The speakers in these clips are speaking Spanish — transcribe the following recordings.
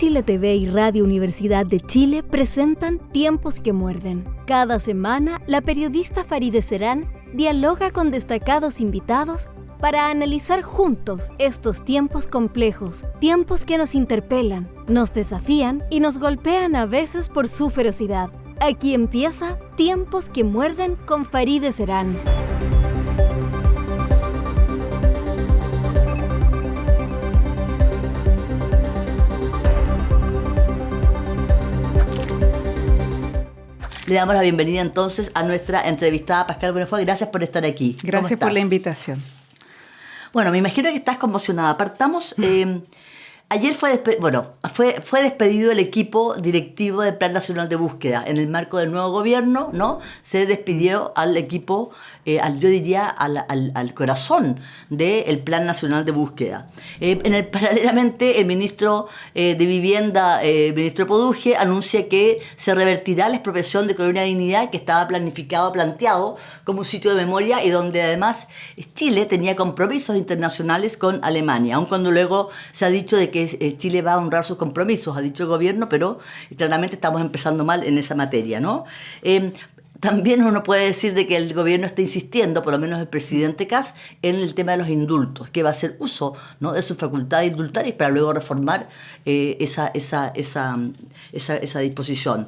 Chile TV y Radio Universidad de Chile presentan Tiempos que Muerden. Cada semana, la periodista Farideh Serán dialoga con destacados invitados para analizar juntos estos tiempos complejos, tiempos que nos interpelan, nos desafían y nos golpean a veces por su ferocidad. Aquí empieza Tiempos que Muerden con Farideh Serán. Le damos la bienvenida entonces a nuestra entrevistada Pascal Buenafuente. Gracias por estar aquí. Gracias por la invitación. Bueno, me imagino que estás conmocionada. Partamos. Ayer fue despedido el equipo directivo del Plan Nacional de Búsqueda. En el marco del nuevo gobierno, ¿no? Se despidió al equipo, al corazón del Plan Nacional de Búsqueda. Paralelamente, el ministro de Vivienda, ministro Poduje, anuncia que se revertirá la expropiación de Colonia Dignidad, que estaba planteado como un sitio de memoria y donde además Chile tenía compromisos internacionales con Alemania, aun cuando luego se ha dicho de que Chile va a honrar sus compromisos, ha dicho el gobierno, pero claramente estamos empezando mal en esa materia, ¿no? También uno puede decir de que el gobierno está insistiendo, por lo menos el presidente Kast, en el tema de los indultos, que va a hacer uso, ¿no?, de sus facultades indultarias para luego reformar esa disposición.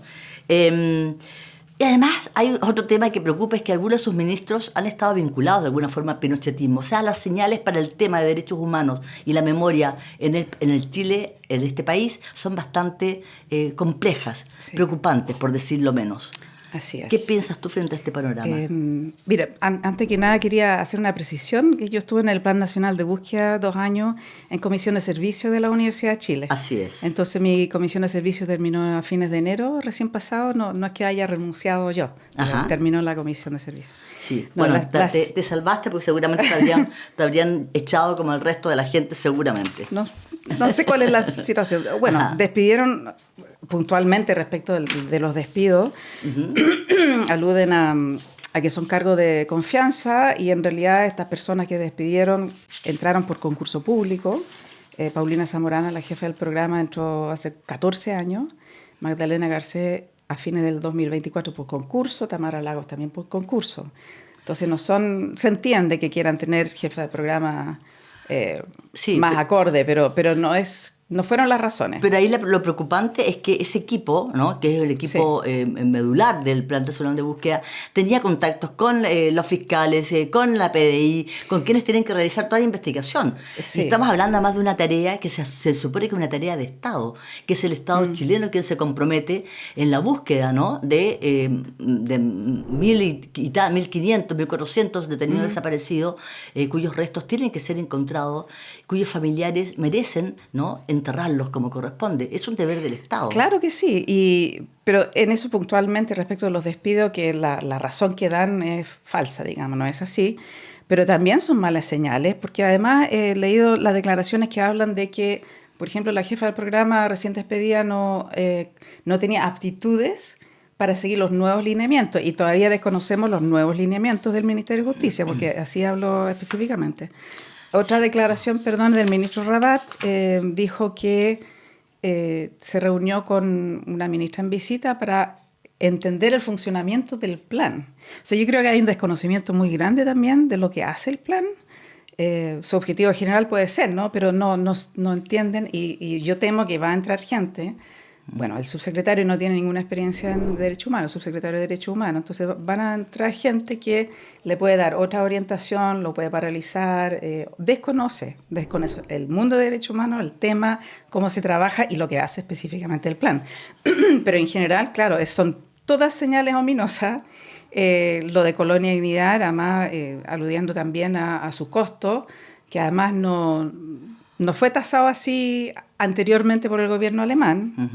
Y además hay otro tema que preocupa, es que algunos de sus ministros han estado vinculados de alguna forma al pinochetismo. O sea, las señales para el tema de derechos humanos y la memoria en el Chile, en este país, son bastante complejas, sí, preocupantes, por decirlo menos. Así es. ¿Qué piensas tú frente a este panorama? Mira, antes que nada quería hacer una precisión, que yo estuve en el Plan Nacional de Búsqueda 2 años en Comisión de Servicio de la Universidad de Chile. Así es. Entonces mi Comisión de Servicio terminó a fines de enero recién pasado, no es que haya renunciado yo, terminó la Comisión de Servicio. Sí, no, bueno, te salvaste porque seguramente te habrían echado como el resto de la gente seguramente. No sé cuál es la situación. Bueno, despidieron puntualmente respecto de los despidos, aluden a que son cargos de confianza y en realidad estas personas que despidieron entraron por concurso público. Paulina Zamorana, la jefa del programa, entró hace 14 años, Magdalena Garcés a fines del 2024 por concurso, Tamara Lagos también por concurso. Entonces se entiende que quieran tener jefa de programa más acorde, pero no fueron las razones. Pero ahí lo preocupante es que ese equipo, ¿no?, que es el equipo medular del Plan Nacional de Búsqueda, tenía contactos con los fiscales, con la PDI, con quienes tienen que realizar toda la investigación. Sí. Estamos hablando además de una tarea que se supone que es una tarea de Estado, que es el Estado chileno quien se compromete en la búsqueda, ¿no?, de 1.500, 1.400 detenidos desaparecidos, cuyos restos tienen que ser encontrados, cuyos familiares merecen, ¿no?, enterrarlos como corresponde. Es un deber del Estado. Claro que sí, pero en eso puntualmente respecto a los despidos, que la razón que dan es falsa, digamos, no es así, pero también son malas señales, porque además he leído las declaraciones que hablan de que, por ejemplo, la jefa del programa recién despedida no tenía aptitudes para seguir los nuevos lineamientos, y todavía desconocemos los nuevos lineamientos del Ministerio de Justicia, porque así hablo específicamente. Otra declaración, del ministro Rabat, dijo que se reunió con una ministra en visita para entender el funcionamiento del plan. O sea, yo creo que hay un desconocimiento muy grande también de lo que hace el plan. Su objetivo general puede ser, ¿no?, pero no entienden, y yo temo que va a entrar gente. Bueno, el subsecretario no tiene ninguna experiencia en Derechos Humanos, subsecretario de Derechos Humanos, entonces van a entrar gente que le puede dar otra orientación, lo puede paralizar, desconoce el mundo de Derechos Humanos, el tema, cómo se trabaja y lo que hace específicamente el plan. Pero en general, claro, son todas señales ominosas. Lo de Colonia Dignidad, además aludiendo también a su costo, que además no fue tasado así anteriormente por el gobierno alemán.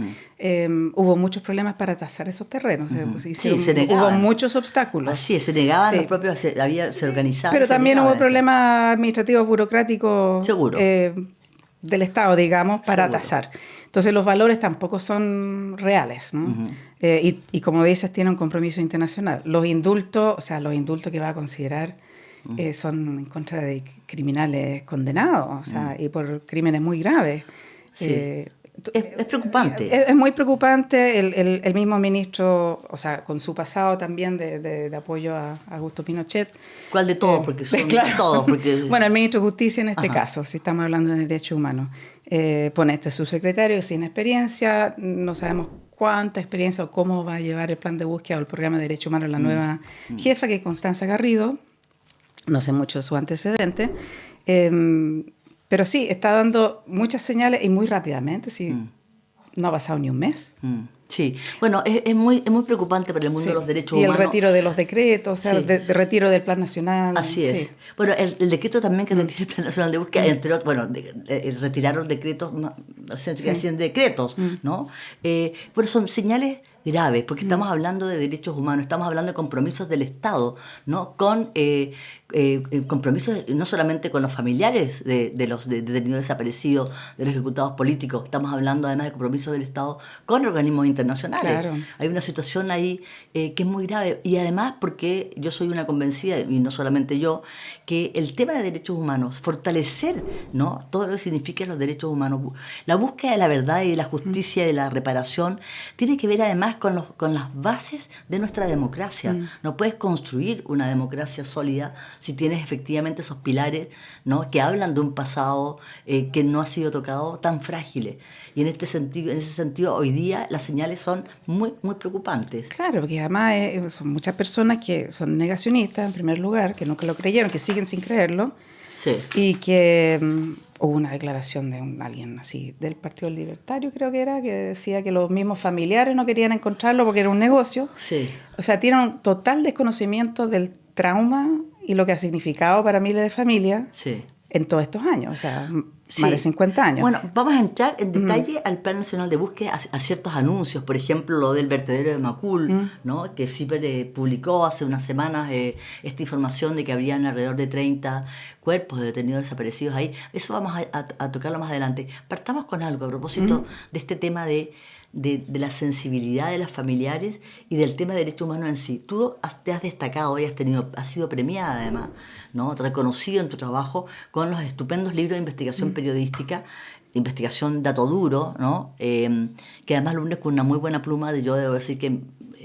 Hubo muchos problemas para tasar esos terrenos. Se negaban. Hubo muchos obstáculos. Así es, se negaban los propios, se organizaban. Pero también hubo problemas administrativos, burocráticos del Estado, digamos, para tasar. Entonces los valores tampoco son reales, ¿no? Y como dices, tiene un compromiso internacional. Los indultos que va a considerar son en contra de criminales condenados, y por crímenes muy graves. Sí. Es preocupante. Es muy preocupante. El mismo ministro, o sea, con su pasado también de apoyo a Augusto Pinochet. ¿Cuál de todos? Porque son claro. todos. Porque... Bueno, el ministro de Justicia en este Ajá. caso, si estamos hablando de derechos humanos. Pone este subsecretario sin experiencia, no sabemos cuánta experiencia o cómo va a llevar el plan de búsqueda o el programa de derechos humanos la nueva jefa, que es Constanza Garrido. No sé mucho de su antecedente. Pero sí, está dando muchas señales y muy rápidamente. Sí, no ha pasado ni un mes. Sí, bueno, es muy preocupante para el mundo de los derechos humanos. Y el retiro de los decretos, o sea, de retiro del Plan Nacional. Así es. Sí. Bueno, el decreto también que retira el Plan Nacional de Búsqueda, entre otros, bueno, retiraron decretos, hacían decretos, ¿no? Pero son señales graves, porque estamos hablando de derechos humanos, estamos hablando de compromisos del Estado, ¿no? Con compromisos no solamente con los familiares de los detenidos desaparecidos, de los ejecutados políticos, estamos hablando además de compromisos del Estado con organismos internacionales. Claro. Hay una situación ahí que es muy grave, y además porque yo soy una convencida, y no solamente yo, que el tema de derechos humanos, fortalecer, ¿no?, todo lo que significa los derechos humanos, la búsqueda de la verdad y de la justicia y de la reparación, tiene que ver además con las bases de nuestra democracia. No puedes construir una democracia sólida si tienes efectivamente esos pilares, ¿no?, que hablan de un pasado que no ha sido tocado, tan frágiles. Y en ese sentido, hoy día las señales son muy preocupantes. Claro, porque además son muchas personas que son negacionistas, en primer lugar, que nunca lo creyeron, que siguen sin creerlo. Sí. Y que hubo una declaración de alguien así, del Partido Libertario creo que era, que decía que los mismos familiares no querían encontrarlo porque era un negocio. Sí. O sea, tienen un total desconocimiento del trauma y lo que ha significado para miles de familias en todos estos años, o sea, más de 50 años. Bueno, vamos a entrar en detalle al Plan Nacional de Búsqueda, a ciertos anuncios, por ejemplo, lo del vertedero de Macul, ¿no?, que CIPER publicó hace unas semanas esta información de que habrían alrededor de 30 cuerpos de detenidos desaparecidos ahí. Eso vamos a tocarlo más adelante. Partamos con algo a propósito de este tema de la sensibilidad de los familiares y del tema de derechos humanos en sí. Tú te has destacado y has sido premiada además, ¿no?, reconocido en tu trabajo con los estupendos libros de investigación periodística, investigación dato duro, ¿no?, que además lo unes con una muy buena pluma. Yo debo decir que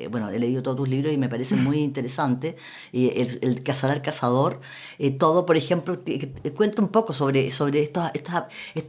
bueno, he leído todos tus libros y me parecen muy interesantes. El Cazador, todo, por ejemplo, cuenta un poco sobre estos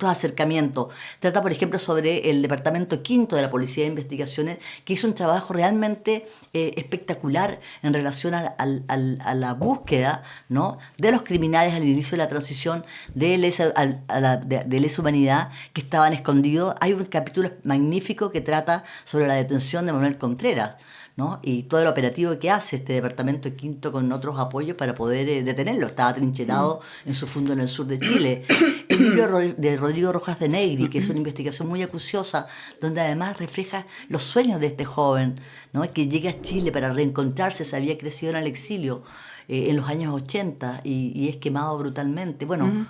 acercamientos. Trata, por ejemplo, sobre el Departamento Quinto de la Policía de Investigaciones, que hizo un trabajo realmente espectacular en relación a la búsqueda, ¿no?, de los criminales al inicio de la transición de lesa humanidad que estaban escondidos. Hay un capítulo magnífico que trata sobre la detención de Manuel Contreras, ¿no?, y todo el operativo que hace este Departamento Quinto con otros apoyos para poder detenerlo. Estaba trincherado en su fondo en el sur de Chile. El libro de Rodrigo Rojas de Negri, que es una investigación muy acuciosa, donde además refleja los sueños de este joven, ¿no?, que llega a Chile para reencontrarse. Se había crecido en el exilio en los años 80 y es quemado brutalmente. Bueno,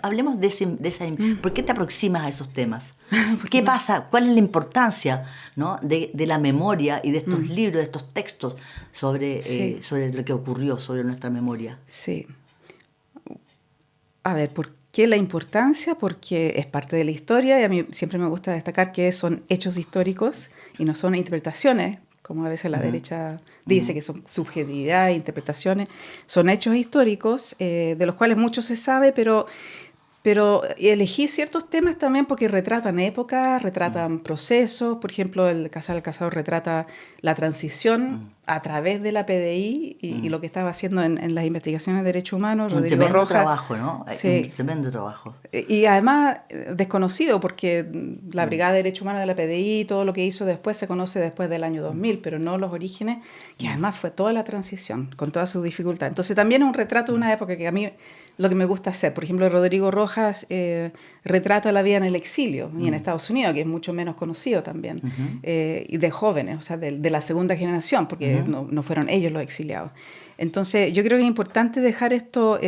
hablemos de esa... ¿Por qué te aproximas a esos temas? ¿Qué pasa? ¿Cuál es la importancia, ¿no?, de la memoria y de estos libros, de estos textos sobre lo que ocurrió, sobre nuestra memoria? Sí. A ver, ¿por qué la importancia? Porque es parte de la historia y a mí siempre me gusta destacar que son hechos históricos y no son interpretaciones, como a veces la derecha dice que son subjetividad, interpretaciones. Son hechos históricos de los cuales mucho se sabe, pero elegí ciertos temas también porque retratan épocas, retratan procesos. Por ejemplo, el Cazador retrata la transición a través de la PDI y lo que estaba haciendo en las investigaciones de derechos humanos. Un Rodrigo tremendo Rojas. trabajo, ¿no? Sí. Un tremendo trabajo. Y además desconocido, porque la Brigada de Derechos Humanos de la PDI, todo lo que hizo después se conoce después del año 2000, pero no los orígenes, que además fue toda la transición, con toda su dificultad. Entonces también es un retrato de una época que a mí lo que me gusta hacer. Por ejemplo, Rodrigo Rojas retrata la vida en el exilio y en Estados Unidos, que es mucho menos conocido también, y de jóvenes, o sea, de la segunda generación, porque no fueron ellos los exiliados. Entonces, yo creo que es importante dejar esto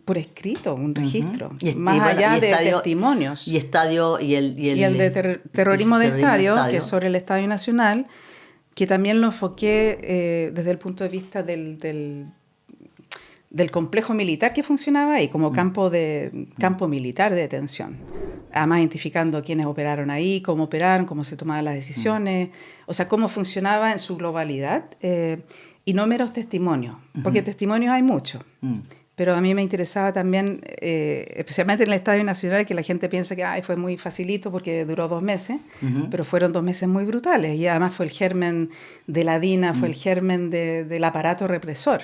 por escrito, un registro, más allá de testimonios. Y el de terrorismo de estadio, que es sobre el Estadio Nacional, que también lo enfoqué desde el punto de vista del complejo militar que funcionaba ahí, como campo militar de detención. además identificando quiénes operaron ahí, cómo operaron, cómo se tomaban las decisiones, o sea, cómo funcionaba en su globalidad, y no meros testimonios, porque testimonios hay muchos. Pero a mí me interesaba también, especialmente en el Estadio Nacional, que la gente piensa que fue muy facilito porque duró 2 meses, pero fueron 2 meses muy brutales. Y además fue el germen de la DINA, fue el germen del aparato represor.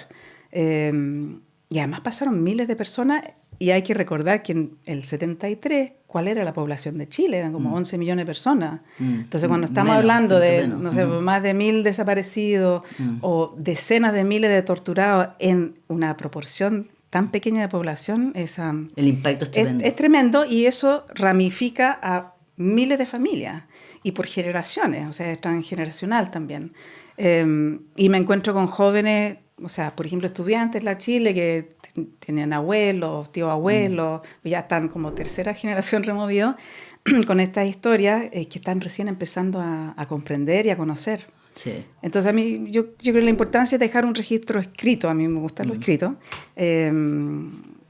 Y además pasaron miles de personas, y hay que recordar que en el 73, ¿cuál era la población de Chile? Eran como 11 millones de personas. Entonces, cuando estamos hablando de, no sé, más de 1.000 desaparecidos o decenas de miles de torturados en una proporción tan pequeña de población, el impacto es tremendo. Es tremendo, y eso ramifica a miles de familias y por generaciones, o sea, es transgeneracional también. Y me encuentro con jóvenes, o sea, por ejemplo, estudiantes en la Chile que tenían abuelos, tíos abuelos, ya están como tercera generación removidos, con estas historias que están recién empezando a comprender y a conocer. Sí. Entonces, a mí, yo creo que la importancia es dejar un registro escrito. A mí me gusta lo escrito,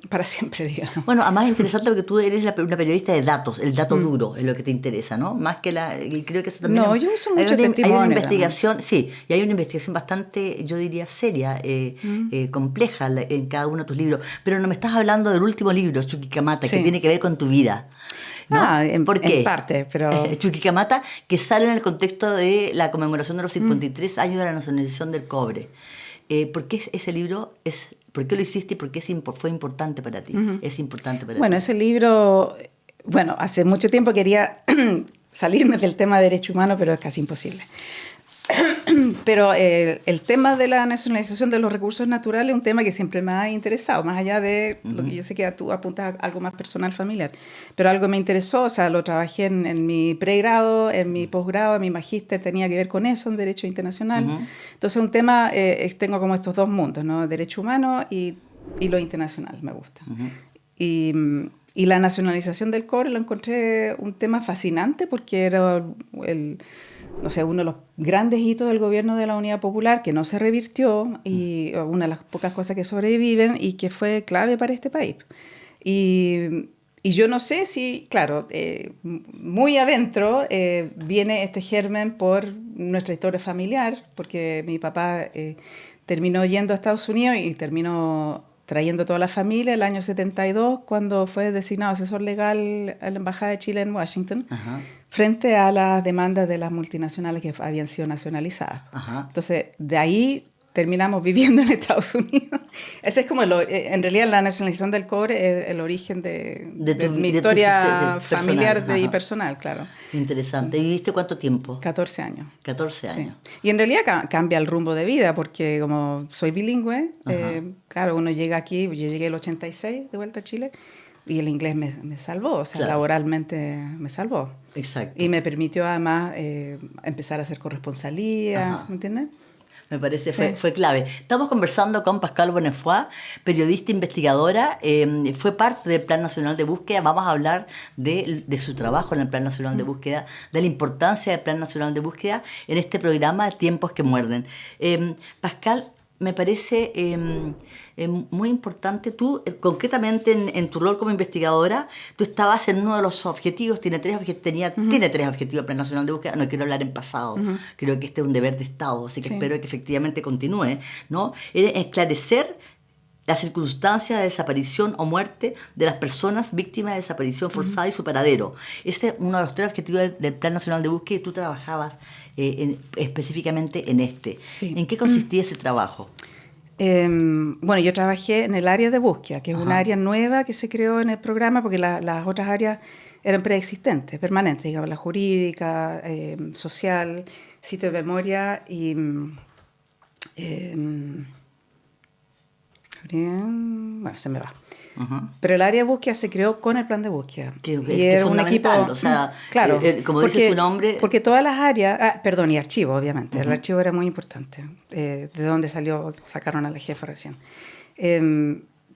para siempre, digamos. Bueno, además es interesante porque tú eres una periodista de datos, el dato duro es lo que te interesa, ¿no? Más que y creo que eso también... No, yo uso mucho testimonio. Hay una investigación, sí, y hay una investigación bastante, yo diría, seria, compleja en cada uno de tus libros. Pero no me estás hablando del último libro, Chuquicamata, que tiene que ver con tu vida, ¿no? ¿Por qué? En parte, pero... Chuquicamata, que sale en el contexto de la conmemoración de los 53 años de la nacionalización del cobre. ¿Por qué ese libro ¿por qué lo hiciste y por qué fue importante para ti? Es importante para ti. Bueno, ese libro, hace mucho tiempo quería salirme del tema de derechos humanos, pero es casi imposible. Pero el tema de la nacionalización de los recursos naturales es un tema que siempre me ha interesado, más allá de lo que yo sé que tú apuntas a algo más personal, familiar. Pero algo me interesó, o sea, lo trabajé en mi pregrado, en mi posgrado, en mi magíster, tenía que ver con eso, en Derecho Internacional. Entonces, un tema, tengo como estos dos mundos, ¿no? Derecho humano y lo internacional, me gusta. Y la nacionalización del cobre lo encontré un tema fascinante porque era uno de los grandes hitos del gobierno de la Unidad Popular que no se revirtió, y una de las pocas cosas que sobreviven y que fue clave para este país. Y yo no sé si, claro, muy adentro viene este germen por nuestra historia familiar, porque mi papá terminó yendo a Estados Unidos y terminó trayendo toda la familia el año 72, cuando fue designado asesor legal a la Embajada de Chile en Washington, frente a las demandas de las multinacionales que habían sido nacionalizadas. Entonces, de ahí terminamos viviendo en Estados Unidos. Ese es como, en realidad, la nacionalización del cobre es el origen de mi historia familiar y personal, claro. Interesante. ¿Y viviste cuánto tiempo? 14 años. 14 años. Sí. Y en realidad cambia el rumbo de vida, porque como soy bilingüe, claro, uno llega aquí, yo llegué el 86 de vuelta a Chile, y el inglés me salvó, o sea, laboralmente me salvó. Exacto. Y me permitió además empezar a hacer corresponsalías, ¿me entiendes? Me parece, fue clave. Estamos conversando con Pascal Bonnefoy, periodista investigadora, fue parte del Plan Nacional de Búsqueda. Vamos a hablar de su trabajo en el Plan Nacional de Búsqueda, de la importancia del Plan Nacional de Búsqueda en este programa Tiempos que Muerden. Pascal, me parece muy importante, tú concretamente en tu rol como investigadora, tú estabas en uno de los objetivos, tiene tres objetivos el Plan Nacional de Búsqueda, no quiero hablar en pasado, creo que este es un deber de Estado, así que espero que efectivamente continúe, ¿no? Esclarecer las circunstancias de desaparición o muerte de las personas víctimas de desaparición forzada y su paradero. Este es uno de los 3 objetivos del Plan Nacional de Búsqueda, y tú trabajabas específicamente en este. Sí. ¿En qué consistía ese trabajo? Bueno, yo trabajé en el área de búsqueda, que es un área nueva que se creó en el programa, porque las otras áreas eran preexistentes, permanentes, digamos, la jurídica, social, sitio de memoria y... bueno, se me va. Pero el área de búsqueda se creó con el plan de búsqueda. Y era un equipo, o sea, claro, como dice su nombre... Porque todas las áreas... y archivo, obviamente. El archivo era muy importante. De donde sacaron a la jefa recién.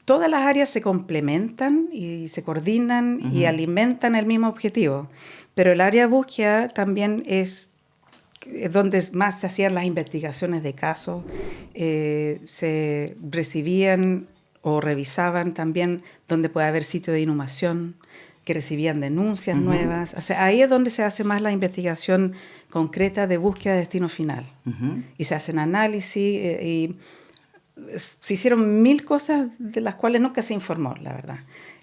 Todas las áreas se complementan y se coordinan y alimentan el mismo objetivo. Pero el área de búsqueda también es donde más se hacían las investigaciones de casos, se recibían o revisaban también donde puede haber sitio de inhumación, que recibían denuncias nuevas. O sea, ahí es donde se hace más la investigación concreta de búsqueda de destino final. Y se hacen análisis y se hicieron 1000 cosas de las cuales nunca se informó, la verdad.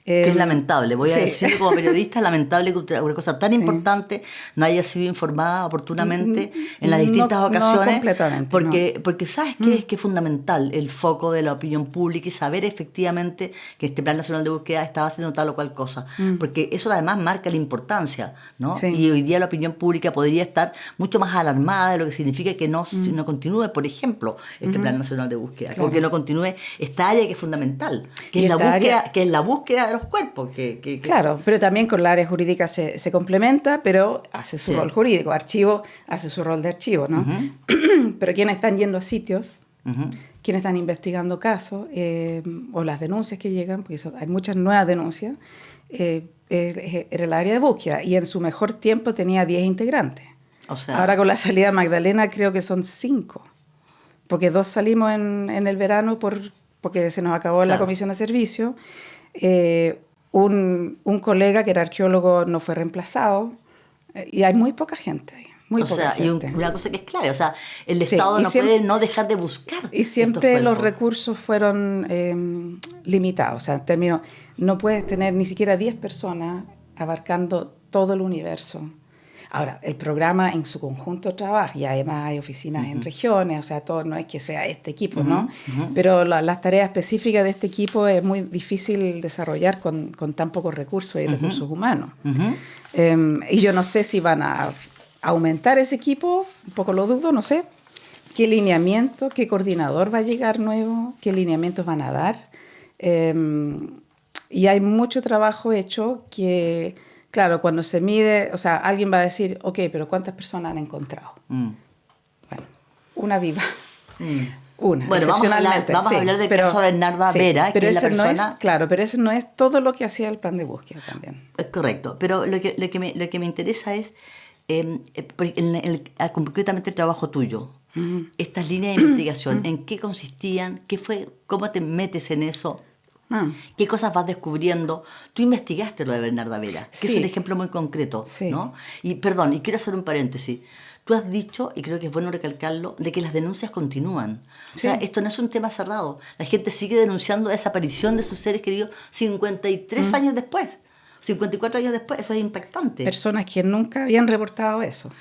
Que es lamentable, voy a sí. decir como periodista, lamentable que una cosa tan importante no haya sido informada oportunamente en las distintas ocasiones. No completamente, porque ¿sabes qué? Es que es fundamental el foco de la opinión pública y saber efectivamente que este Plan Nacional de Búsqueda estaba haciendo tal o cual cosa. Porque eso además marca la importancia, ¿no? Sí. Y hoy día la opinión pública podría estar mucho más alarmada de lo que significa que no continúe, por ejemplo, este Plan Nacional de Búsqueda. Claro. Porque no continúe esta área que es fundamental, que es la búsqueda de los cuerpos. Claro, pero también con la área jurídica se complementa, pero hace su rol jurídico. Archivo hace su rol de archivo, ¿no? Pero quienes están yendo a sitios, quienes están investigando casos, o las denuncias que llegan, porque hay muchas nuevas denuncias, era el área de búsqueda, y en su mejor tiempo tenía 10 integrantes. O sea, ahora con la salida de Magdalena creo que son 5, porque 2 salimos en el verano porque se nos acabó la comisión de servicio. Un colega que era arqueólogo no fue reemplazado, y hay muy poca gente ahí. Y una cosa que es clave, o sea, el Estado no puede no dejar de buscar. Y siempre los recursos fueron limitados, o sea, en términos, no puedes tener ni siquiera 10 personas abarcando todo el universo. Ahora, el programa en su conjunto trabaja, y además hay oficinas en regiones, o sea, todo no es que sea este equipo, ¿no? Pero las tareas específicas de este equipo es muy difícil desarrollar con tan pocos recursos y recursos humanos. Y yo no sé si van a aumentar ese equipo, un poco lo dudo, no sé. ¿Qué lineamiento, qué coordinador va a llegar nuevo? ¿Qué lineamientos van a dar? Y hay mucho trabajo hecho que... Claro, cuando se mide, o sea, alguien va a decir, ok, pero ¿cuántas personas han encontrado? Bueno, una viva. Una, bueno, excepcionalmente. Vamos a hablar del caso de Bernarda Vera, pero que es la persona... No es, claro, pero ese no es todo lo que hacía el plan de búsqueda también. Es correcto, pero lo que me interesa es concretamente el trabajo tuyo. Estas líneas de investigación, ¿en qué consistían? ¿Qué fue? ¿Cómo te metes en eso? ¿Qué cosas vas descubriendo? Tú investigaste lo de Bernarda Vera, que es un ejemplo muy concreto, ¿no? Y perdón, y quiero hacer un paréntesis. Tú has dicho, y creo que es bueno recalcarlo, de que las denuncias continúan. O sea, esto no es un tema cerrado. La gente sigue denunciando la desaparición de sus seres queridos 53 años después, 54 años después. Eso es impactante. Personas que nunca habían reportado eso.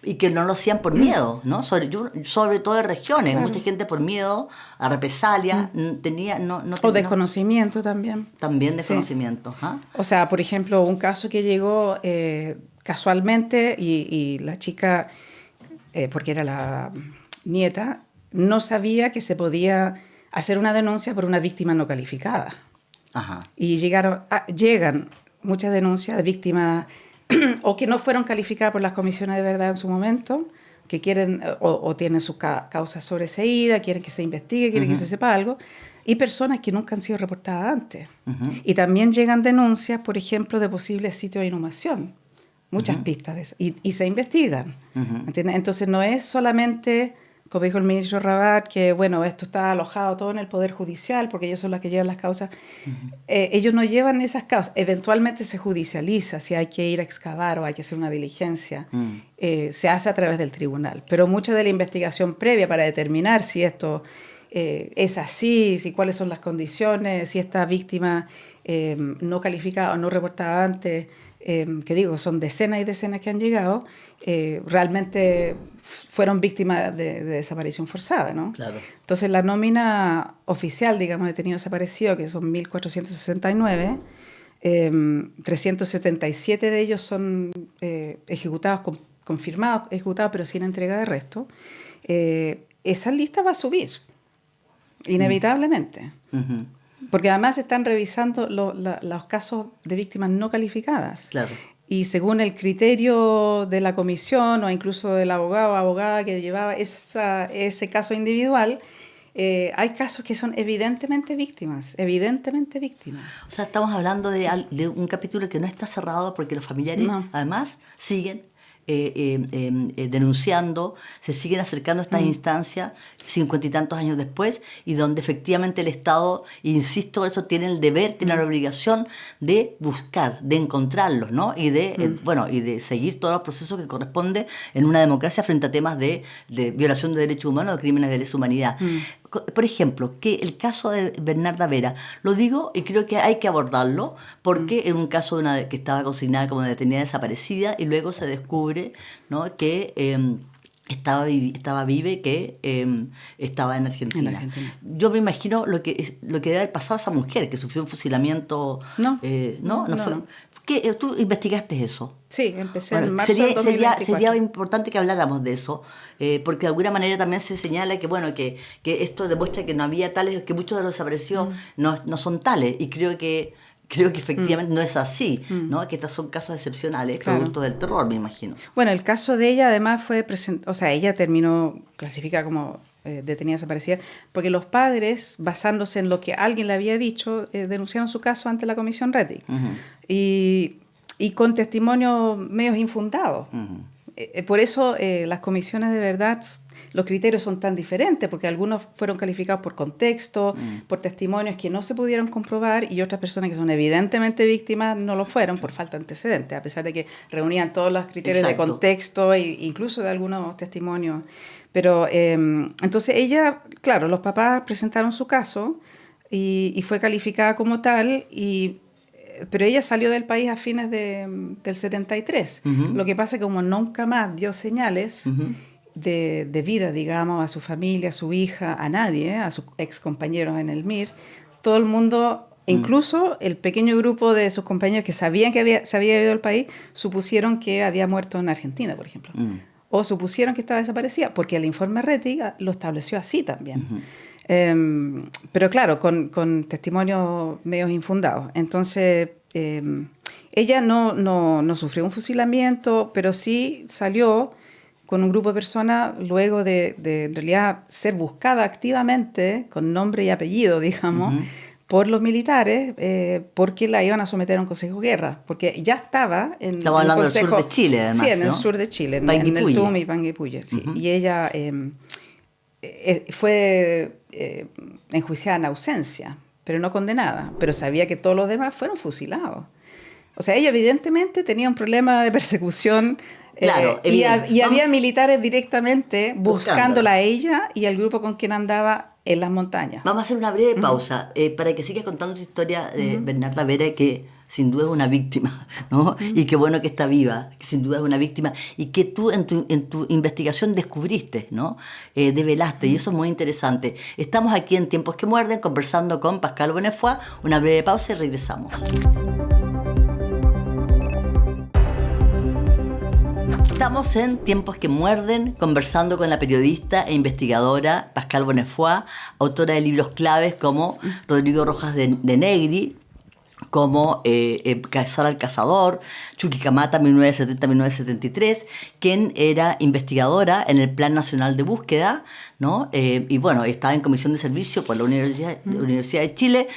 Y que no lo hacían por miedo, ¿no? Sobre todo en regiones. Claro. Mucha gente por miedo a represalia o desconocimiento también. También desconocimiento. ¿Ah? O sea, por ejemplo, un caso que llegó casualmente y la chica, porque era la nieta, no sabía que se podía hacer una denuncia por una víctima no calificada. Ajá. Y llegan muchas denuncias de víctimas o que no fueron calificadas por las comisiones de verdad en su momento, que quieren o tienen su causa sobreseída, quieren que se investigue, quieren que se sepa algo, y personas que nunca han sido reportadas antes. Y también llegan denuncias, por ejemplo, de posibles sitios de inhumación, muchas pistas de eso, y se investigan. Entonces no es solamente, como dijo el ministro Rabat, que bueno, esto está alojado todo en el Poder Judicial, porque ellos son los que llevan las causas. Ellos no llevan esas causas. Eventualmente se judicializa, si hay que ir a excavar o hay que hacer una diligencia. Se hace a través del tribunal. Pero mucha de la investigación previa para determinar si esto es así, si cuáles son las condiciones, si esta víctima no calificada o no reportada antes, que digo, son decenas y decenas que han llegado, realmente fueron víctimas de desaparición forzada, ¿no? Claro. Entonces, la nómina oficial, digamos, de detenidos desaparecidos, que son 1.469, 377 de ellos son ejecutados, confirmados, ejecutados, pero sin entrega de resto. Esa lista va a subir, inevitablemente. Porque además están revisando los casos de víctimas no calificadas. Claro. Y según el criterio de la comisión o incluso del abogado o abogada que llevaba ese caso individual, hay casos que son evidentemente víctimas. O sea, estamos hablando de un capítulo que no está cerrado porque los familiares además siguen denunciando, se siguen acercando a estas instancias 50 y tantos años después, y donde efectivamente el Estado, insisto, por eso tiene el deber, tiene la obligación de buscar, de encontrarlos, ¿no? Y de seguir todos los procesos que corresponde en una democracia frente a temas de violación de derechos humanos o crímenes de lesa humanidad. Por ejemplo, que el caso de Bernarda Vera, lo digo y creo que hay que abordarlo, porque es un caso de una que estaba consignada como detenida desaparecida, y luego se descubre, ¿no?, que estaba viva y que estaba en Argentina. Yo me imagino lo que debe haber pasado a esa mujer que sufrió un fusilamiento. No fue. ¿Qué, tú investigaste eso? Sí, empecé en marzo del 2024. Sería importante que habláramos de eso, porque de alguna manera también se señala que esto demuestra que no había tales, que muchos de los desaparecidos no son tales, y creo que efectivamente no es así, ¿no? Que estos son casos excepcionales, producto del terror, me imagino. Bueno, el caso de ella además fue ella terminó clasificada como detenida desaparecida, porque los padres, basándose en lo que alguien le había dicho, denunciaron su caso ante la Comisión Rettig, y con testimonios medios infundados. Por eso las comisiones de verdad, los criterios son tan diferentes, porque algunos fueron calificados por contexto, por testimonios que no se pudieron comprobar, y otras personas que son evidentemente víctimas no lo fueron por falta de antecedentes, a pesar de que reunían todos los criterios de contexto e incluso de algunos testimonios. Pero entonces ella, claro, los papás presentaron su caso y fue calificada como tal, pero ella salió del país a fines del 73. Lo que pasa es que como nunca más dio señales de vida, digamos, a su familia, a su hija, a nadie, a sus ex compañeros en el MIR, todo el mundo, incluso el pequeño grupo de sus compañeros que sabían que se había ido al país, supusieron que había muerto en Argentina, por ejemplo. O supusieron que estaba desaparecida, porque el informe Rettig lo estableció así también. Pero claro, con testimonios medios infundados. Entonces, ella no sufrió un fusilamiento, pero sí salió con un grupo de personas luego de en realidad ser buscada activamente, con nombre y apellido, digamos, por los militares, porque la iban a someter a un consejo de guerra, porque ya estaba en el hablando del sur de Chile, además, sí, en el sur de Chile, en el TUM y Panguipulli, sí. Y ella fue enjuiciada en ausencia, pero no condenada, pero sabía que todos los demás fueron fusilados. O sea, ella evidentemente tenía un problema de persecución. Claro, y había militares directamente buscándola a ella y al grupo con quien andaba en las montañas. Vamos a hacer una breve pausa para que sigas contando tu historia de Bernarda Vera, que sin duda es una víctima, ¿no? Y qué bueno que está viva, que sin duda es una víctima, y que tú en tu investigación descubriste, ¿no? Develaste, y eso es muy interesante. Estamos aquí en Tiempos que Muerden, conversando con Pascal Bonnefoy. Una breve pausa y regresamos. Estamos en Tiempos que Muerden, conversando con la periodista e investigadora Pascal Bonnefoy, autora de libros claves como Rodrigo Rojas de Negri, como Cazar al Cazador, Chuquicamata 1970-1973, quien era investigadora en el Plan Nacional de Búsqueda, ¿no? Y bueno, estaba en comisión de servicio por la Universidad de Chile,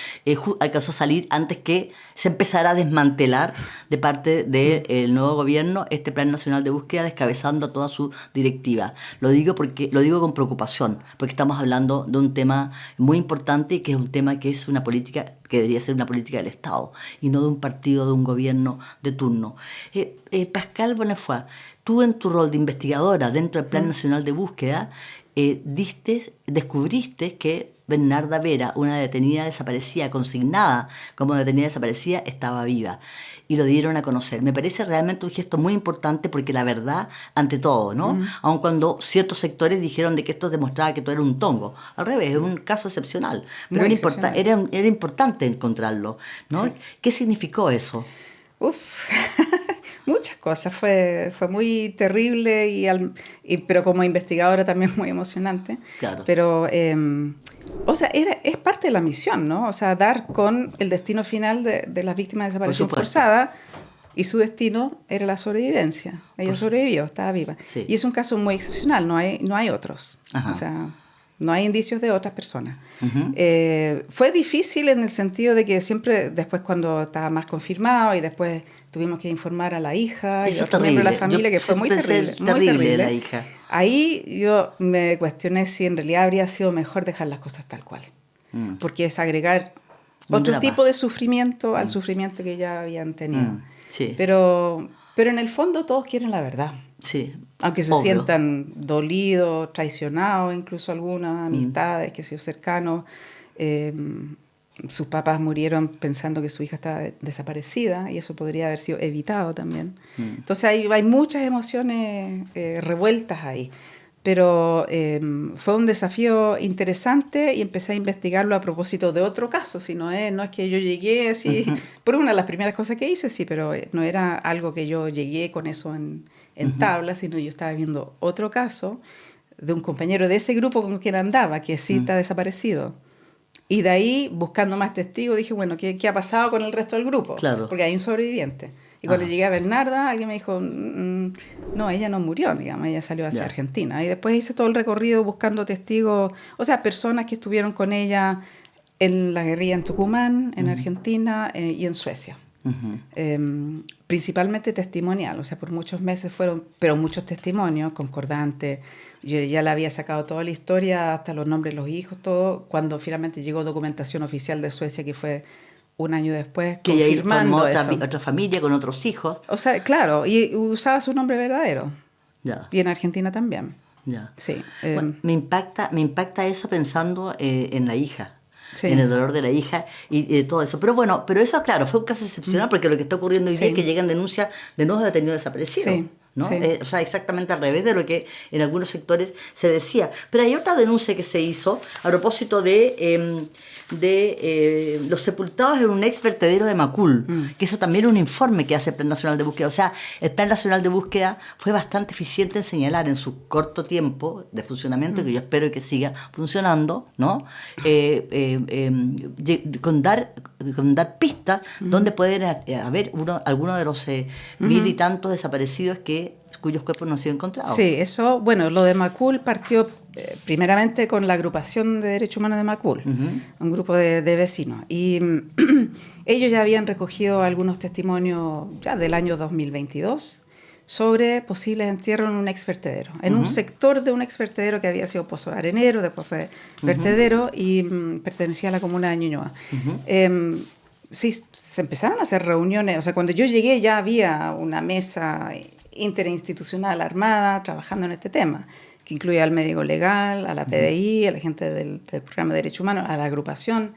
alcanzó a salir antes que se empezara a desmantelar de parte del nuevo gobierno este Plan Nacional de Búsqueda, descabezando toda su directiva. Lo digo con preocupación, porque estamos hablando de un tema muy importante, y que es un tema que es una política que debería ser una política del Estado y no de un partido, de un gobierno de turno. Pascal Bonnefoy, tú en tu rol de investigadora dentro del Plan Nacional de Búsqueda, descubriste que Bernarda Vera, una detenida desaparecida, consignada como detenida desaparecida, estaba viva, y lo dieron a conocer. Me parece realmente un gesto muy importante, porque la verdad ante todo, ¿no? Aun cuando ciertos sectores dijeron de que esto demostraba que todo era un tongo. Al revés, era un caso excepcional, pero era importante encontrarlo, ¿no? Sí. ¿Qué significó eso? Muchas cosas. Fue muy terrible, pero como investigadora también muy emocionante. Claro. Pero, o sea, es parte de la misión, ¿no? O sea, dar con el destino final de las víctimas de desaparición forzada, y su destino era la sobrevivencia. Ella sobrevivió, estaba viva. Sí. Y es un caso muy excepcional, no hay otros. Ajá. O sea, no hay indicios de otras personas. Ujú. Fue difícil en el sentido de que siempre, después cuando estaba más confirmado y después tuvimos que informar a la hija y Eso a es otro miembro de la terrible. familia, Yo que fue muy siempre pensé terrible, muy terrible de terrible. la hija. Ahí yo me cuestioné si en realidad habría sido mejor dejar las cosas tal cual, Mm. porque es agregar Un otro drama. tipo de sufrimiento al sufrimiento que ya habían tenido. Sí, Pero en el fondo todos quieren la verdad. sí. Aunque se Obvio. sientan dolidos, traicionados, incluso algunas amistades que son cercanos. Sus papás murieron pensando que su hija estaba desaparecida y eso podría haber sido evitado también. Entonces hay muchas emociones revueltas ahí. Pero fue un desafío interesante y empecé a investigarlo a propósito de otro caso. Si no es que yo llegué así, por una de las primeras cosas que hice, sí, pero no era algo que yo llegué con eso en tabla, sino yo estaba viendo otro caso de un compañero de ese grupo con quien andaba, que sí está desaparecido. Y de ahí, buscando más testigos, dije, bueno, ¿qué ha pasado con el resto del grupo? Claro. Porque hay un sobreviviente. Y cuando llegué a Bernarda, alguien me dijo, no, ella no murió, digamos, ella salió hacia Argentina. Y después hice todo el recorrido buscando testigos, o sea, personas que estuvieron con ella en la guerrilla en Tucumán, en Argentina y en Suecia. Principalmente testimonial, o sea, por muchos meses fueron, pero muchos testimonios concordantes. Yo ya le había sacado toda la historia, hasta los nombres de los hijos, todo, cuando finalmente llegó documentación oficial de Suecia, que fue un año después, Que ella confirmando formó eso. otra familia con otros hijos. O sea, claro, y usaba su nombre verdadero. Ya. Y en Argentina también. Ya. Sí. Bueno, me impacta eso pensando en la hija. Sí. En el dolor de la hija y todo eso. Pero bueno, pero eso, claro, fue un caso excepcional porque lo que está ocurriendo hoy día es que llegan denuncias de nuevos detenidos desaparecidos. Sí. ¿No? Sí. O sea, exactamente al revés de lo que en algunos sectores se decía. Pero hay otra denuncia que se hizo a propósito de los sepultados en un ex vertedero de Macul, que eso también es un informe que hace el Plan Nacional de Búsqueda. O sea, el Plan Nacional de Búsqueda fue bastante eficiente en señalar en su corto tiempo de funcionamiento, que yo espero que siga funcionando, ¿no? Con dar pistas donde pueden haber algunos de los 1000 y tantos desaparecidos cuyos cuerpos no han sido encontrados. Sí, eso, bueno, lo de Macul partió primeramente con la agrupación de derechos humanos de Macul, un grupo de vecinos. Y ellos ya habían recogido algunos testimonios ya del año 2022 sobre posibles entierros en un exvertedero, en un sector de un exvertedero que había sido Pozo Arenero, después fue vertedero y pertenecía a la comuna de Ñuñoa. Sí, se empezaron a hacer reuniones, o sea, cuando yo llegué ya había una mesa interinstitucional armada trabajando en este tema, que incluía al médico legal, a la PDI, a la gente del programa de Derechos Humanos, a la agrupación.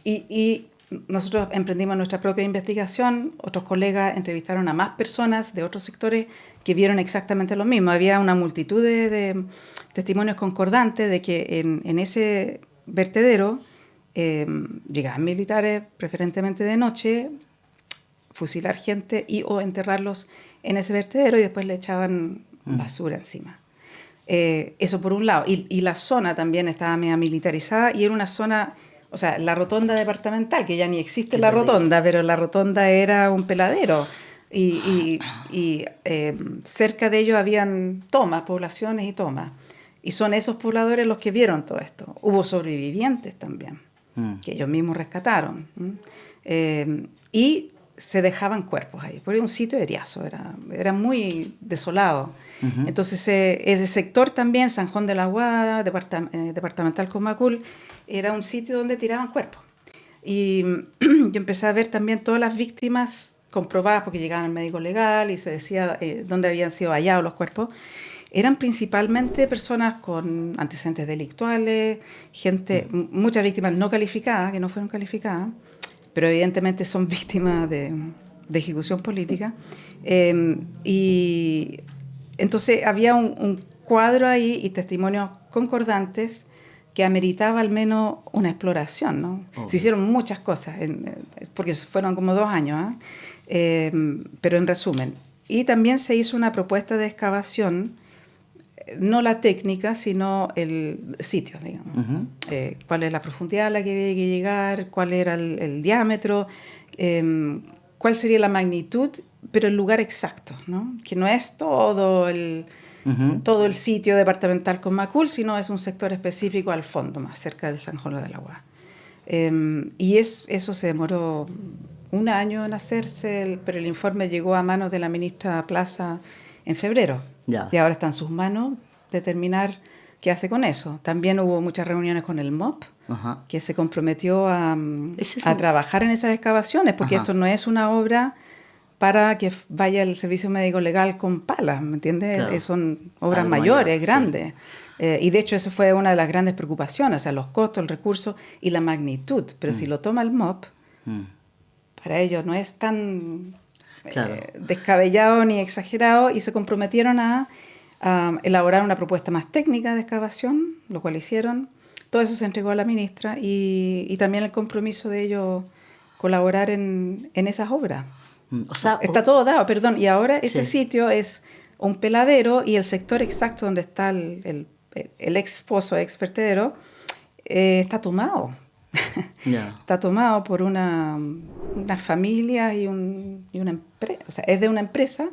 Y nosotros emprendimos nuestra propia investigación, otros colegas entrevistaron a más personas de otros sectores que vieron exactamente lo mismo. Había una multitud de testimonios concordantes de que en ese vertedero llegaban militares, preferentemente de noche, fusilar gente o enterrarlos en ese vertedero y después le echaban basura encima. Eso por un lado. Y la zona también estaba media militarizada y era una zona, o sea, la rotonda departamental, que ya ni existe la rotonda, pero la rotonda era un peladero. Y cerca de ellos habían tomas, poblaciones y tomas. Y son esos pobladores los que vieron todo esto. Hubo sobrevivientes también, que ellos mismos rescataron. Y se dejaban cuerpos ahí, porque era un sitio eriazo, era muy desolado. Entonces ese sector también, San Juan de la Aguada, departamental con Macul, era un sitio donde tiraban cuerpos. Y yo empecé a ver también todas las víctimas comprobadas, porque llegaban al médico legal y se decía dónde habían sido hallados los cuerpos. Eran principalmente personas con antecedentes delictuales, muchas víctimas no calificadas, que no fueron calificadas, pero evidentemente son víctimas de ejecución política. Y entonces había un cuadro ahí y testimonios concordantes que ameritaba al menos una exploración, ¿no? Se hicieron muchas cosas, porque fueron como 2 años, pero en resumen. Y también se hizo una propuesta de excavación, no la técnica, sino el sitio, digamos. Cuál es la profundidad a la que había que llegar, cuál era el diámetro, cuál sería la magnitud, pero el lugar exacto, ¿no? Que no es todo todo el sitio departamental con Macul, sino es un sector específico al fondo, más cerca del San Juan de la Guá. Y eso se demoró un año en hacerse, pero el informe llegó a manos de la ministra Plaza en febrero. Ya. Y ahora está en sus manos determinar qué hace con eso. También hubo muchas reuniones con el MOP, Ajá. que se comprometió a Ese es a un- trabajar en esas excavaciones, porque Ajá. esto no es una obra para que vaya el servicio médico legal con palas, ¿me entiendes? Claro. Son obras Algo mayores, mayor, sí. grandes. Y de hecho eso fue una de las grandes preocupaciones, o sea, los costos, el recurso y la magnitud. Pero si lo toma el MOP, Mm. para ellos no es tan Claro. descabellado ni exagerado, y se comprometieron a elaborar una propuesta más técnica de excavación, lo cual hicieron. Todo eso se entregó a la ministra y también el compromiso de ellos colaborar en esas obras. O sea, Está todo dado, perdón, y ahora ese Sí. sitio es un peladero y el sector exacto donde está el ex pozo, ex vertedero, está tomado. ya. Está tomado por una familia y una empresa, o sea, es de una empresa,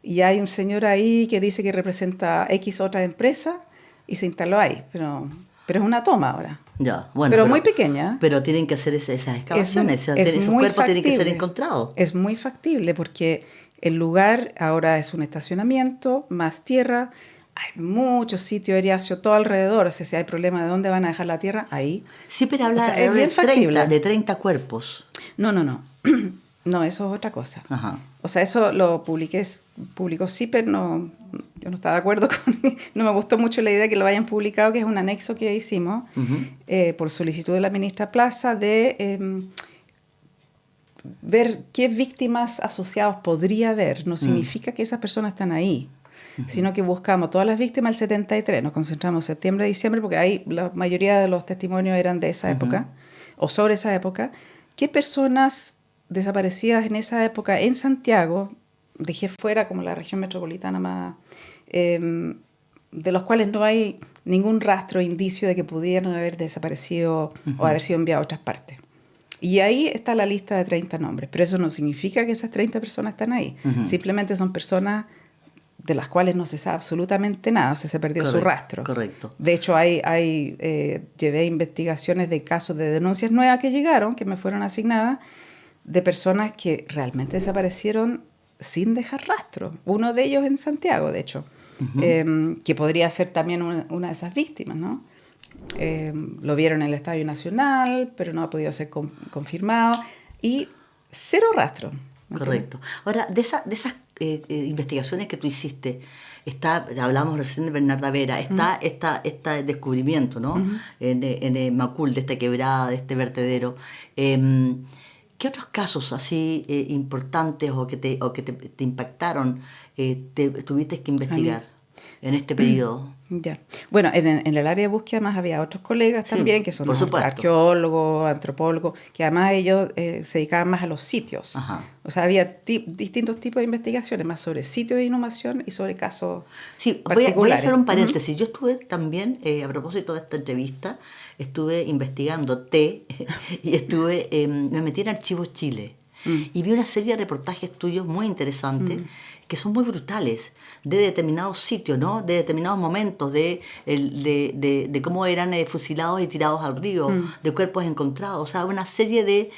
y hay un señor ahí que dice que representa X otra empresa y se instaló ahí, pero es una toma ahora. Ya, bueno, pero muy pequeña. Pero tienen que hacer esas excavaciones, esos muy cuerpos tienen que ser factible. encontrados. Es muy factible porque el lugar ahora es un estacionamiento, más tierra, hay muchos sitios eriáceos todo alrededor, o sea, si hay problema de dónde van a dejar la tierra, ahí. Sí, pero habla O sea, es de bien factible. de 30 cuerpos. No. No, eso es otra cosa. Ajá. O sea, eso lo publicó CIPER, no, yo no estaba de acuerdo con, no me gustó mucho la idea que lo hayan publicado, que es un anexo que hicimos por solicitud de la ministra Plaza de ver qué víctimas asociados podría haber. No significa que esas personas están ahí, sino que buscamos todas las víctimas del 73, nos concentramos septiembre, diciembre, porque ahí la mayoría de los testimonios eran de esa época, o sobre esa época. ¿Qué personas desaparecidas en esa época en Santiago, dejé fuera como la región metropolitana más, de los cuales no hay ningún rastro, indicio de que pudieran haber desaparecido o haber sido enviados a otras partes? Y ahí está la lista de 30 nombres, pero eso no significa que esas 30 personas están ahí. Simplemente son personas de las cuales no se sabe absolutamente nada, o sea, se perdió su rastro. Correcto. De hecho, llevé investigaciones de casos de denuncias nuevas que llegaron, que me fueron asignadas, de personas que realmente desaparecieron sin dejar rastro. Uno de ellos en Santiago, de hecho, que podría ser también una de esas víctimas, ¿no? Lo vieron en el Estadio Nacional, pero no ha podido ser confirmado, y cero rastro. Correcto. Ahora, de esas investigaciones que tú hiciste, hablamos recién de Bernarda Vera, está este descubrimiento, ¿no? En Macul, de esta quebrada, de este vertedero. ¿Qué otros casos así importantes o que te impactaron tuviste que investigar en este periodo? Ya. Bueno, en el área de búsqueda además había otros colegas también, que son arqueólogos, antropólogos, que además ellos se dedicaban más a los sitios. Ajá. O sea, había distintos tipos de investigaciones, más sobre sitios de inhumación y sobre casos particulares. Voy a hacer un paréntesis. Yo estuve también, a propósito de esta entrevista, estuve investigando y me metí en Archivos Chile. Y vi una serie de reportajes tuyos muy interesantes que son muy brutales, de determinados sitios, ¿no? De determinados momentos, de cómo eran fusilados y tirados al río, de cuerpos encontrados, o sea, una serie de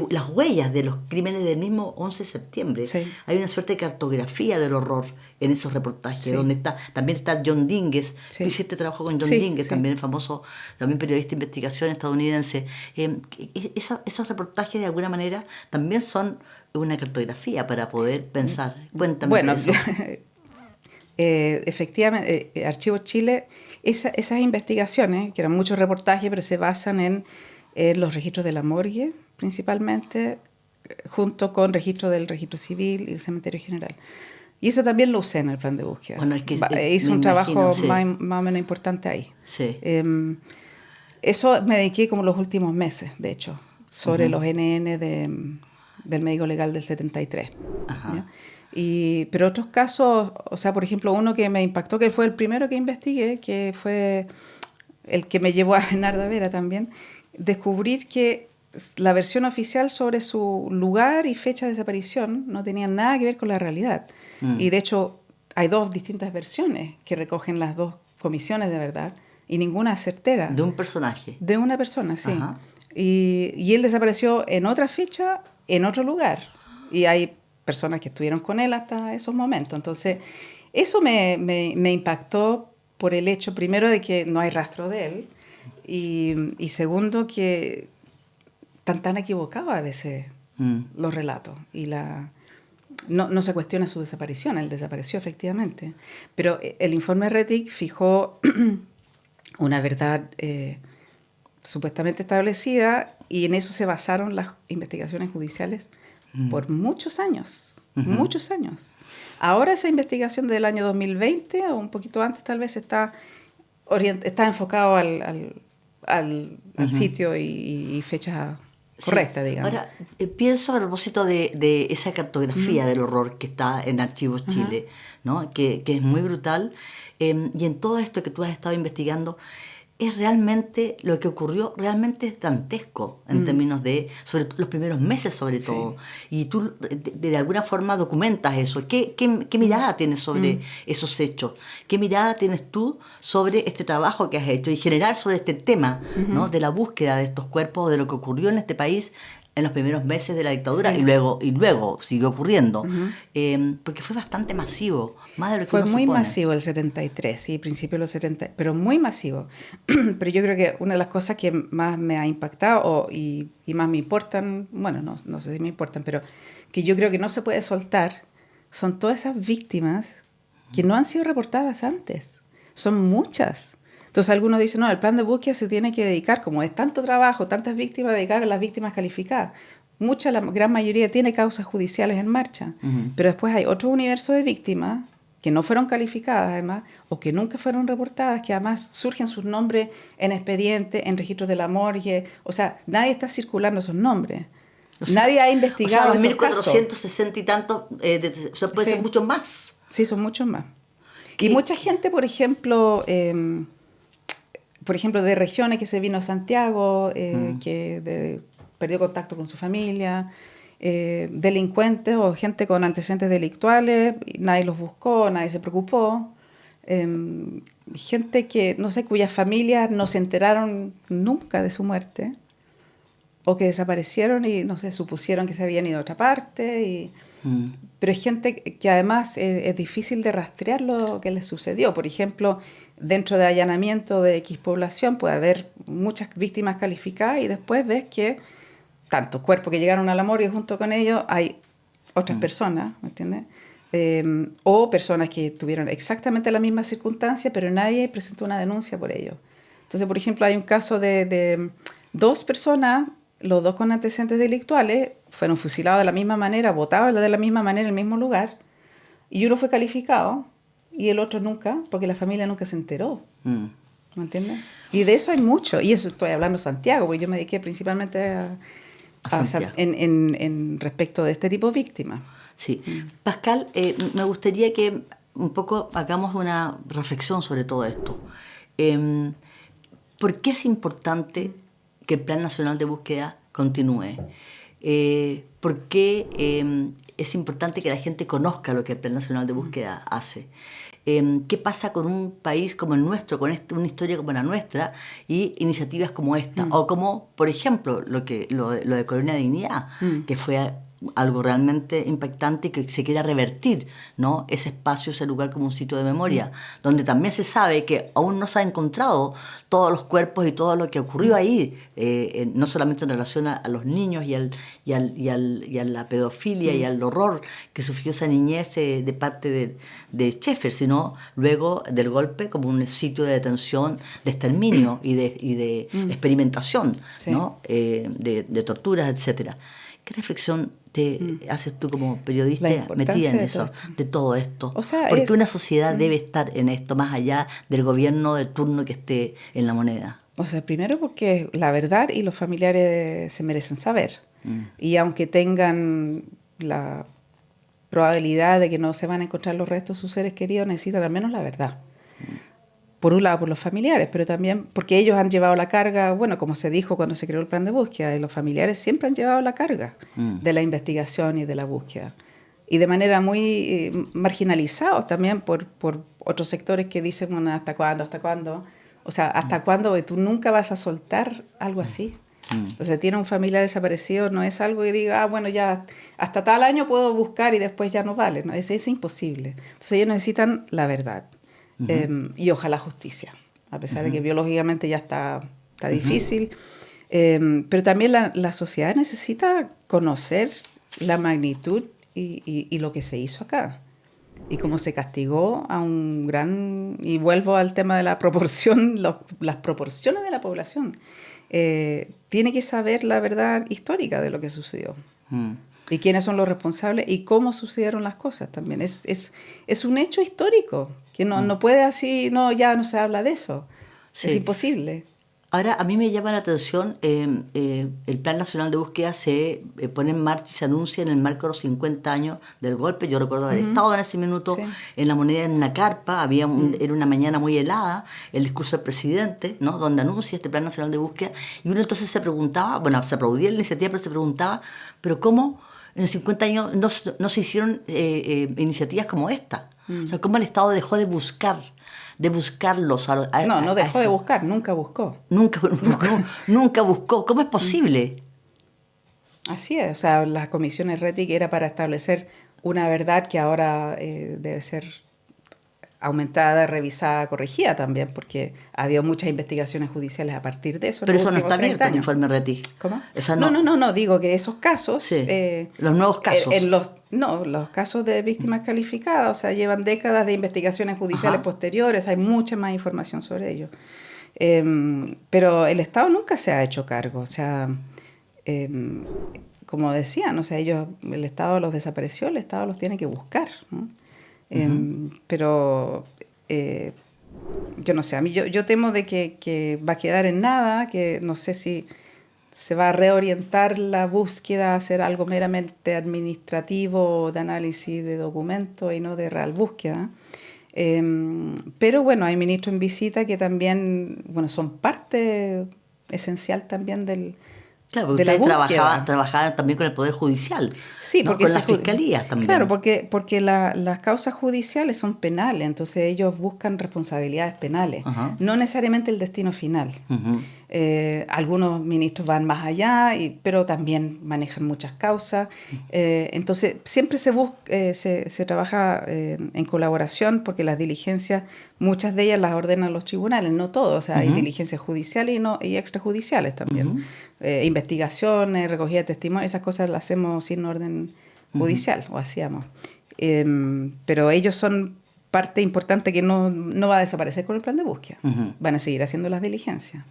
las huellas de los crímenes del mismo 11 de septiembre. Sí. Hay una suerte de cartografía del horror en esos reportajes, Sí. donde también está John Dinges. Sí. Tú hiciste trabajo con John Sí, Dinges, sí. también el famoso, también periodista de investigación estadounidense. Esos reportajes de alguna manera también son una cartografía para poder pensar. Cuéntame. Bueno, de eso. efectivamente, Archivos Chile, esas investigaciones, que eran muchos reportajes, pero se basan en los registros de la morgue, principalmente, junto con registros del registro civil y el cementerio general. Y eso también lo usé en el plan de búsqueda. Bueno, es que hice me un trabajo imagino, sí. más o menos importante ahí. Sí. Eso me dediqué como los últimos meses, de hecho, sobre los NN del médico legal del 73. Ajá. ¿Ya? Pero otros casos, o sea, por ejemplo, uno que me impactó, que fue el primero que investigué, que fue el que me llevó a Bernarda Vera también, descubrir que la versión oficial sobre su lugar y fecha de desaparición no tenía nada que ver con la realidad. Y de hecho, hay dos distintas versiones que recogen las dos comisiones de verdad y ninguna es certera. De un personaje. De una persona, sí. Ajá. Y él desapareció en otra fecha, en otro lugar. Y hay personas que estuvieron con él hasta esos momentos. Entonces, eso me impactó por el hecho, primero, de que no hay rastro de él. Y segundo, que tan equivocados a veces los relatos. Y no se cuestiona su desaparición, él desapareció efectivamente. Pero el informe Rettig fijó una verdad supuestamente establecida y en eso se basaron las investigaciones judiciales por muchos años, muchos años. Ahora esa investigación del año 2020 o un poquito antes tal vez está enfocado al sitio y fecha correcta, sí. digamos. Ahora, pienso a propósito de esa cartografía del horror que está en Archivos Chile, ¿no? que es muy brutal, y en todo esto que tú has estado investigando, es realmente, lo que ocurrió realmente es dantesco en términos de, sobre todo, los primeros meses sobre todo. Sí. Y tú de alguna forma documentas eso. ¿Qué mirada tienes sobre esos hechos? ¿Qué mirada tienes tú sobre este trabajo que has hecho y general sobre este tema, ¿no? de la búsqueda de estos cuerpos, de lo que ocurrió en este país en los primeros meses de la dictadura y luego siguió ocurriendo? Porque fue bastante masivo, más de lo que fue uno muy supone. Masivo el 73, sí, principio de los 70, pero muy masivo. Pero yo creo que una de las cosas que más me ha impactado y más me importan, bueno, no sé si me importan, pero que yo creo que no se puede soltar, son todas esas víctimas que no han sido reportadas antes. Son muchas. Entonces algunos dicen, no, el plan de búsqueda se tiene que dedicar, como es tanto trabajo, tantas víctimas, dedicar a las víctimas calificadas. La gran mayoría tiene causas judiciales en marcha, pero después hay otro universo de víctimas que no fueron calificadas además, o que nunca fueron reportadas, que además surgen sus nombres en expedientes, en registros de la morgue. O sea, nadie está circulando esos nombres. O sea, nadie ha investigado esos 1460 y tantos, o sea, puede ser muchos más. Sí, son muchos más. Y mucha gente, por ejemplo, de regiones que se vino a Santiago, que perdió contacto con su familia, delincuentes o gente con antecedentes delictuales, nadie los buscó, nadie se preocupó, gente que, no sé, cuyas familias no se enteraron nunca de su muerte, o que desaparecieron y, no sé, supusieron que se habían ido a otra parte, pero es gente que además es difícil de rastrear lo que les sucedió. Por ejemplo, dentro de allanamiento de X población puede haber muchas víctimas calificadas y después ves que tantos cuerpos que llegaron a la morgue junto con ellos hay otras personas, ¿me entiendes? O personas que tuvieron exactamente la misma circunstancia, pero nadie presentó una denuncia por ello. Entonces, por ejemplo, hay un caso de dos personas, los dos con antecedentes delictuales, fueron fusilados de la misma manera, votados de la misma manera en el mismo lugar, y uno fue calificado y el otro nunca, porque la familia nunca se enteró. ¿Me entiendes? Y de eso hay mucho, y eso estoy hablando de Santiago, porque yo me dediqué principalmente en respecto de este tipo de víctimas. Sí. Pascal, me gustaría que un poco hagamos una reflexión sobre todo esto. ¿Por qué es importante que el Plan Nacional de Búsqueda continúe? ¿Por qué es importante que la gente conozca lo que el Plan Nacional de Búsqueda hace? ¿Qué pasa con un país como el nuestro, con una historia como la nuestra y iniciativas como esta? O como, por ejemplo, lo de Colonia Dignidad, que fue algo realmente impactante y que se quiera revertir, ¿no? Ese espacio, ese lugar como un sitio de memoria, donde también se sabe que aún no se ha encontrado todos los cuerpos y todo lo que ocurrió ahí, no solamente en relación a los niños y a la pedofilia y al horror que sufrió esa niñez de parte de Schaeffer, sino luego del golpe como un sitio de detención, de exterminio y de experimentación, ¿no? De torturas, etcétera. ¿Qué reflexión te haces tú como periodista metida en eso, de todo esto? O sea, porque una sociedad debe estar en esto, más allá del gobierno de turno que esté en la moneda. O sea, primero porque la verdad y los familiares se merecen saber. Y aunque tengan la probabilidad de que no se van a encontrar los restos de sus seres queridos, necesitan al menos la verdad. Por un lado, por los familiares, pero también porque ellos han llevado la carga, bueno, como se dijo cuando se creó el plan de búsqueda, y los familiares siempre han llevado la carga de la investigación y de la búsqueda. y de manera muy marginalizados también por otros sectores que dicen, bueno, ¿hasta cuándo? ¿Hasta cuándo? O sea, ¿hasta cuándo tú nunca vas a soltar algo así? O sea, tiene un familiar desaparecido, no es algo que diga, bueno, ya hasta tal año puedo buscar y después ya no vale. No, es imposible. Entonces ellos necesitan la verdad y ojalá justicia, a pesar de que biológicamente ya está difícil. Pero también la sociedad necesita conocer la magnitud y lo que se hizo acá. Y cómo se castigó a un gran... Y vuelvo al tema de la proporción, las proporciones de la población. Tiene que saber la verdad histórica de lo que sucedió. Y quiénes son los responsables y cómo sucedieron las cosas también. Es un hecho histórico, que no puede así, no, ya no se habla de eso. Sí. Es imposible. Ahora, a mí me llama la atención, el Plan Nacional de Búsqueda se pone en marcha y se anuncia en el marco de los 50 años del golpe. Yo recuerdo haber estado en ese minuto en La Moneda, en una carpa, era una mañana muy helada, el discurso del presidente, ¿no?, donde anuncia este Plan Nacional de Búsqueda, y uno entonces se preguntaba, bueno, se aplaudía la iniciativa, pero se preguntaba, ¿pero cómo en los 50 años no se hicieron iniciativas como esta? O sea, ¿cómo el Estado dejó de buscarlos? No dejó de buscar, nunca buscó. Nunca buscó. ¿Cómo es posible? Así es, o sea, la comisión Herretic era para establecer una verdad que ahora debe ser aumentada, revisada, corregida también, porque ha habido muchas investigaciones judiciales a partir de eso. Pero eso no está abierto en el informe Herretic. ¿Cómo? No, digo que esos casos... Sí, los nuevos casos. Los casos de víctimas calificadas, o sea, llevan décadas de investigaciones judiciales posteriores, hay mucha más información sobre ello. Pero el Estado nunca se ha hecho cargo, o sea, como decían, o sea, el Estado los desapareció, el Estado los tiene que buscar, ¿no? Pero yo no sé, a mí yo temo de que va a quedar en nada, que no sé si se va a reorientar la búsqueda a hacer algo meramente administrativo, de análisis de documentos y no de real búsqueda. Pero bueno, hay ministros en visita que también, bueno, son parte esencial también Claro, porque ustedes trabajaban también con el Poder Judicial, sí, ¿no? Con las fiscalías también. Claro, porque las causas judiciales son penales, entonces ellos buscan responsabilidades penales, no necesariamente el destino final. Algunos ministros van más allá, pero también manejan muchas causas. Entonces, siempre se trabaja en colaboración, porque las diligencias, muchas de ellas las ordenan los tribunales, no todos. O sea, hay diligencias judiciales y extrajudiciales también. Investigaciones, recogida de testimonio, esas cosas las hacemos sin orden judicial, o hacíamos. Pero ellos son parte importante que no va a desaparecer con el plan de búsqueda. Van a seguir haciendo las diligencias.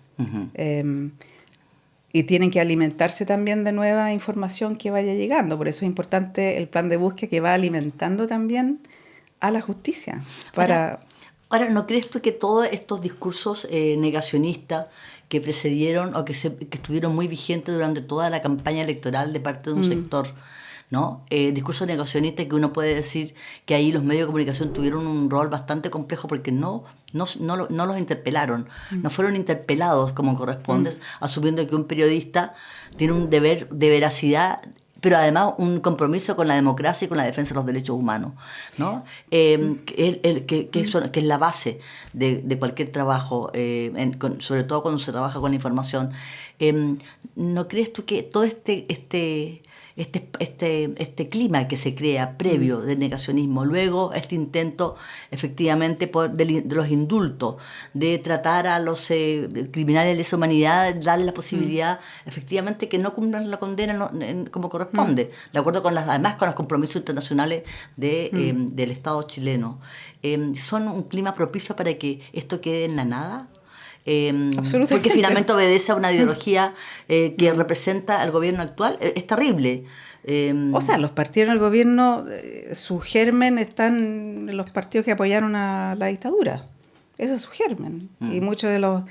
Y tienen que alimentarse también de nueva información que vaya llegando. Por eso es importante el plan de búsqueda, que va alimentando también a la justicia. Ahora, ¿no crees tú que todos estos discursos negacionistas que precedieron o que estuvieron muy vigentes durante toda la campaña electoral de parte de un sector, ¿no? Discursos negacionistas, que uno puede decir que ahí los medios de comunicación tuvieron un rol bastante complejo, porque no los interpelaron, no fueron interpelados como corresponde, asumiendo que un periodista tiene un deber de veracidad, pero además un compromiso con la democracia y con la defensa de los derechos humanos, ¿no? Que es la base de cualquier trabajo, sobre todo cuando se trabaja con la información. ¿No crees tú que todo este clima que se crea previo del negacionismo, luego este intento efectivamente de los indultos, de tratar a los criminales de lesa humanidad, darle la posibilidad efectivamente que no cumplan la condena como corresponde, de acuerdo además con los compromisos internacionales del Estado chileno? ¿Son un clima propicio para que esto quede en la nada? Porque finalmente obedece a una ideología que representa al gobierno actual. Es terrible. O sea, los partidos del gobierno, su germen están en los partidos que apoyaron a la dictadura. Ese es su germen. Y muchos de los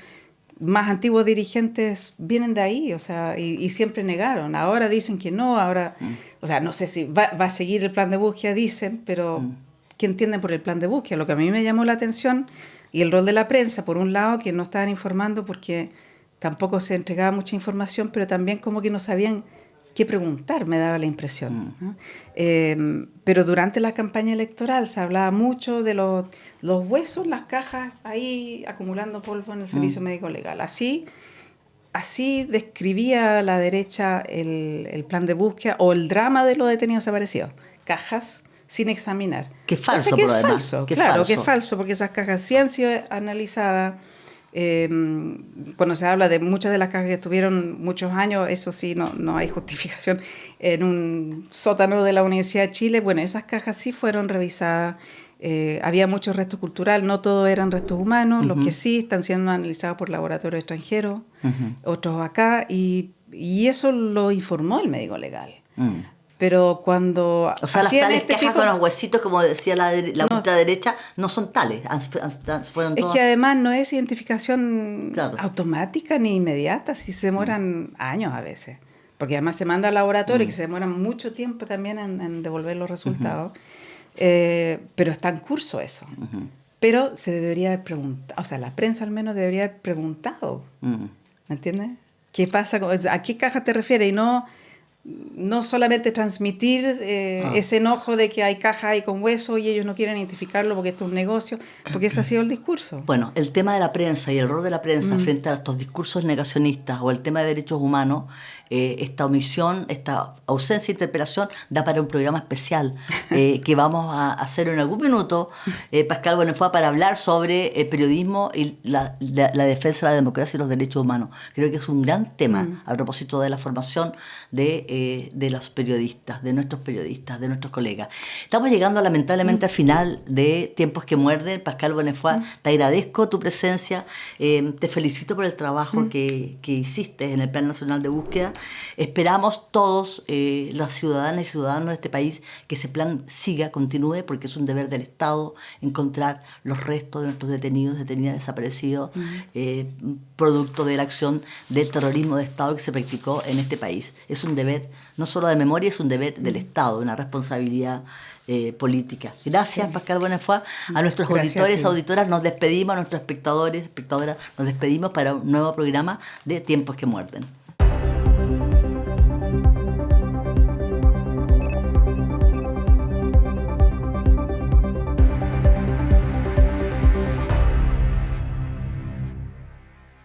más antiguos dirigentes vienen de ahí, o sea, y siempre negaron. Ahora dicen que no, o sea, no sé si va a seguir el plan de búsqueda, dicen, pero ¿qué entienden por el plan de búsqueda? Lo que a mí me llamó la atención, y el rol de la prensa, por un lado, que no estaban informando porque tampoco se entregaba mucha información, pero también como que no sabían qué preguntar, me daba la impresión, ¿no? Pero durante la campaña electoral se hablaba mucho de los huesos, las cajas ahí acumulando polvo en el servicio médico legal. Así describía la derecha el plan de búsqueda o el drama de los detenidos desaparecidos. Cajas sin examinar. Que es falso, que es además. falso, claro, que es falso, porque esas cajas sí han sido analizadas. Cuando se habla de muchas de las cajas que estuvieron muchos años, eso sí, no hay justificación, en un sótano de la Universidad de Chile. Bueno, esas cajas sí fueron revisadas. Había mucho resto cultural, no todos eran restos humanos, los que sí están siendo analizados por laboratorios extranjeros, otros acá, y eso lo informó el médico legal. Pero cuando... O sea, las tales cajas con los huesitos, como decía la ultraderecha, no son tales. Fueron es todas... que además no es identificación automática ni inmediata, si se demoran años a veces. Porque además se manda al laboratorio y se demoran mucho tiempo también en devolver los resultados. Pero está en curso eso. Pero se debería haber preguntado, o sea, la prensa al menos debería haber preguntado. ¿Me entiendes? ¿Qué pasa? ¿A qué caja te refieres? Y no solamente transmitir ese enojo de que hay cajas ahí con hueso y ellos no quieren identificarlo porque esto es un negocio, porque ese ha sido el discurso. Bueno, el tema de la prensa y el rol de la prensa frente a estos discursos negacionistas o el tema de derechos humanos, esta omisión, esta ausencia de interpelación da para un programa especial que vamos a hacer en algún minuto, Pascal Bonnefoy, para hablar sobre el periodismo y la defensa de la democracia y los derechos humanos. Creo que es un gran tema a propósito de la formación de los periodistas, de nuestros colegas. Estamos llegando lamentablemente al final de Tiempos que Muerden. Pascal Bonnefoy, te agradezco tu presencia, te felicito por el trabajo que hiciste en el Plan Nacional de Búsqueda. Esperamos todos, las ciudadanas y ciudadanos de este país, que ese plan continúe, porque es un deber del Estado encontrar los restos de nuestros detenidas desaparecidos, producto de la acción del terrorismo de Estado que se practicó en este país. Es un deber no solo de memoria, es un deber del Estado, una responsabilidad política. Gracias, Pascal Bonnefoy. A nuestros auditores, auditoras, nos despedimos, a nuestros espectadores, espectadoras, nos despedimos para un nuevo programa de Tiempos que Muerden.